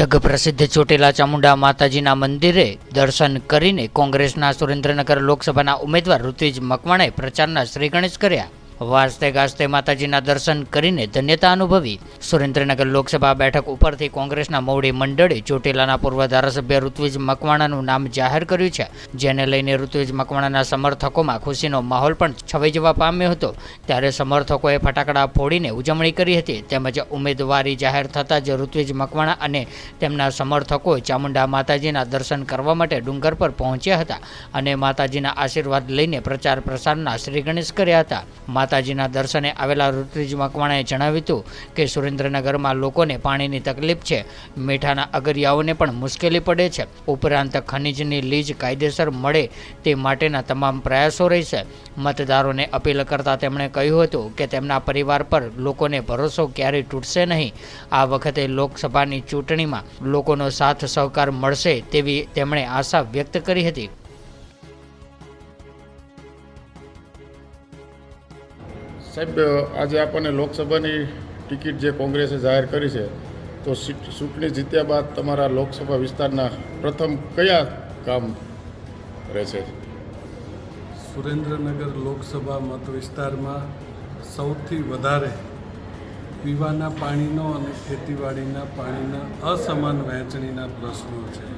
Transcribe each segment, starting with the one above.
જગ પ્રસિદ્ધ ચોટીલા ચામુંડા માતાજીના મંદિરે દર્શન કરીને કોંગ્રેસના સુરેન્દ્રનગર લોકસભાના ઉમેદવાર ઋત્વિજ મકવાણાએ પ્રચારના શ્રી ગણેશ કર્યા। વાજતે ગાજતે માતાજીના દર્શન કરીને ધન્યતા અનુભવી। સુરેન્દ્રનગર લોકસભા બેઠક ઉપરથી કોંગ્રેસના મોવડી મંડળે ચોટીલાના પૂર્વ ધારાસભ્ય ઋત્વિજ મકવાણાનું નામ જાહેર કર્યું છે, જેને લઈને ઋત્વિજ મકવાણાના સમર્થકોમાં ખુશીનો માહોલ પણ છવાઈ જવા પામ્યો હતો। ત્યારે સમર્થકોએ ફટાકડા ફોડીને ઉજવણી કરી હતી, તેમજ ઉમેદવારી જાહેર થતાં જ ઋત્વિજ મકવાણા અને તેમના સમર્થકો ચામુંડા માતાજીના દર્શન કરવા માટે ડુંગર પર પહોંચ્યા હતા અને માતાજીના આશીર્વાદ લઈને પ્રચાર પ્રસારના શ્રી ગણેશ કર્યા હતા। માતાજીના દર્શને આવેલા ઋત્વિજ મકવાણાએ જણાવ્યું હતું કે સુરેન્દ્રનગરમાં લોકોને પાણીની તકલીફ છે, મીઠાના અગરિયાઓને પણ મુશ્કેલી પડે છે, ઉપરાંત ખનીજની લીજ કાયદેસર મળે તે માટેના તમામ પ્રયાસો રહેશે। મતદારોને અપીલ કરતા તેમણે કહ્યું હતું કે તેમના પરિવાર પર લોકોને ભરોસો ક્યારેય તૂટશે નહીં। આ વખતે લોકસભાની ચૂંટણીમાં લોકોનો સાથ સહકાર મળશે તેવી તેમણે આશા વ્યક્ત કરી હતી। સાહેબ, આજે આપણને લોકસભાની ટિકિટ જે કોંગ્રેસે જાહેર કરી છે, તો ચૂંટણી જીત્યા બાદ તમારા લોકસભા વિસ્તારના પ્રથમ કયા કામ રહેશે? સુરેન્દ્રનગર લોકસભા મત વિસ્તારમાં સૌથી વધારે પીવાના પાણીનો અને ખેતીવાડીના પાણીના અસમાન વહેંચણીના પ્રશ્નો છે।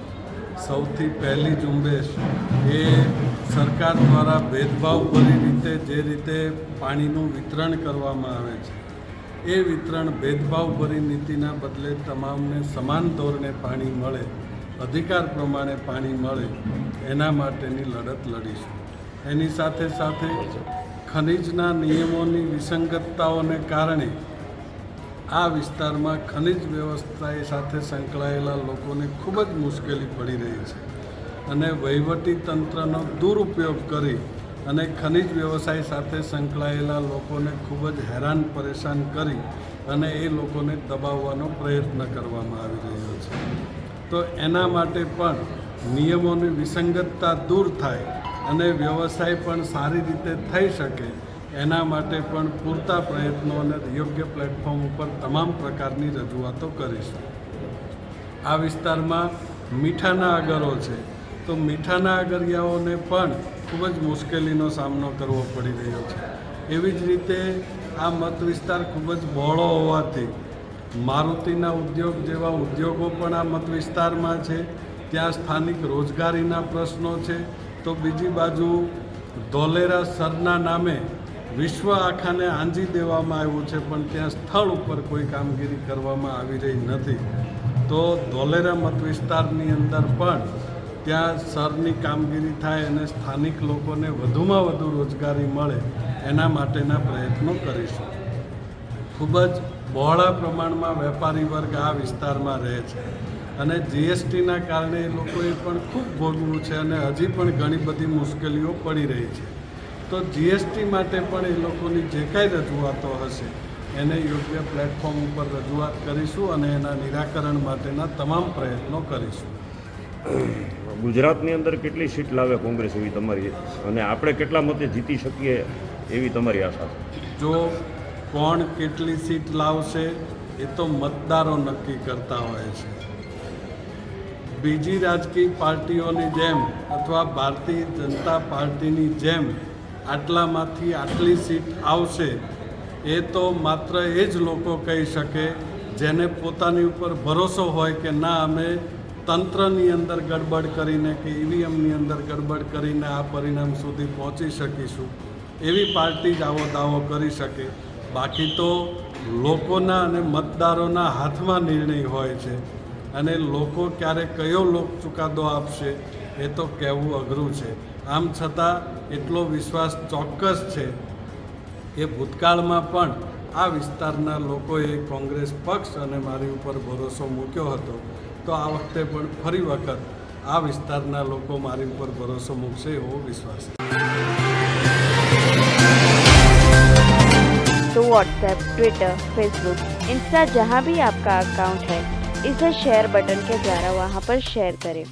સૌથી પહેલી ઝુંબેશ એ સરકાર દ્વારા ભેદભાવભરી રીતે જે રીતે પાણીનું વિતરણ કરવામાં આવે છે, એ વિતરણ ભેદભાવભરી નીતિના બદલે તમામને સમાન ધોરણે પાણી મળે, અધિકાર પ્રમાણે પાણી મળે, એના માટેની લડત લડીશું। એની સાથે સાથે ખનિજના નિયમોની વિસંગતતાઓને કારણે આ વિસ્તારમાં ખનિજ વ્યવસ્થા સાથે સંકળાયેલા લોકોને ખૂબ જ મુશ્કેલી પડી રહી છે અને વહીવટી તંત્રનો દુરુપયોગ કરી અને ખનિજ વ્યવસાય સાથે સંકળાયેલા લોકોને ખૂબ જ હેરાન પરેશાન કરી અને એ લોકોને દબાવવાનો પ્રયત્ન કરવામાં આવી રહ્યો છે। તો એના માટે પણ નિયમોની વિસંગતતા દૂર થાય અને વ્યવસાય પણ સારી રીતે થઈ શકે, એના માટે પણ પૂરતા પ્રયત્નો અને યોગ્ય પ્લેટફોર્મ ઉપર તમામ પ્રકારની રજૂઆતો કરીશું। આ વિસ્તારમાં મીઠાના અગરો છે, તો મીઠાના અગરિયાઓને પણ ખૂબ જ મુશ્કેલીનો સામનો કરવો પડી રહ્યો છે। એવી જ રીતે આ મત વિસ્તાર ખૂબ જ બહોળો હોવાથી મારુતિના ઉદ્યોગ જેવા ઉદ્યોગો પણ આ મત વિસ્તારમાં છે, ત્યાં સ્થાનિક રોજગારીના પ્રશ્નો છે। તો બીજી બાજુ ધોલેરા સરના નામે વિશ્વ આખાને આંજી દેવામાં આવ્યું છે, પણ ત્યાં સ્થળ ઉપર કોઈ કામગીરી કરવામાં આવી રહી નથી। તો ધોલેરા મત વિસ્તારની અંદર પણ ત્યાં સરની કામગીરી થાય અને સ્થાનિક લોકોને વધુમાં વધુ રોજગારી મળે, એના માટેના પ્રયત્નો કરીશું। ખૂબ જ બહોળા પ્રમાણમાં વેપારી વર્ગ આ વિસ્તારમાં રહે છે અને જીએસટીના કારણે એ લોકોએ પણ ખૂબ ભોગવું છે અને હજી પણ ઘણી બધી મુશ્કેલીઓ પડી રહી છે। તો જીએસટી માટે પણ એ લોકોની જે કાંઈ રજૂઆતો હશે એને યોગ્ય પ્લેટફોર્મ ઉપર રજૂઆત કરીશું અને એના નિરાકરણ માટેના તમામ પ્રયત્નો કરીશું। ગુજરાતની અંદર કેટલી સીટ લાવે કોંગ્રેસ એવી તમારી, અને આપણે કેટલા મતે જીતી શકીએ એવી તમારી આશા છે? જો કોણ કેટલી સીટ લાવશે એ તો મતદારો નક્કી કરતા હોય છે। બીજી રાજકીય પાર્ટીઓની જેમ અથવા ભારતીય જનતા પાર્ટીની જેમ આટલામાંથી આટલી સીટ આવશે એ તો માત્ર એ જ લોકો કહી શકે જેને પોતાની ઉપર ભરોસો હોય કે ના, અમે તંત્રની અંદર ગડબડ કરીને કે ઈવીએમની અંદર ગડબડ કરીને આ પરિણામ સુધી પહોંચી શકીશું, એવી પાર્ટી જ આવો દાવો કરી શકે। બાકી તો લોકોના અને મતદારોના હાથમાં નિર્ણય હોય છે અને લોકો ક્યારે કયો લોક ચુકાદો આપશે એ તો કહેવું અઘરું છે। આમ છતાં એટલો વિશ્વાસ ચોક્કસ છે કે ભૂતકાળમાં પણ આ વિસ્તારના લોકોએ કોંગ્રેસ પક્ષ અને મારી ઉપર ભરોસો મૂક્યો હતો, તો આ વખતે પણ ફરી વખત આ વિસ્તારના લોકો મારી ઉપર ભરોસો મૂકશે એવો વિશ્વાસ છે। तो व्हाट्सएप, ट्विटर, फेसबुक, इंस्टा जहाँ भी आपका अकाउंट है, इसे शेयर बटन के द्वारा वहाँ पर शेयर करें।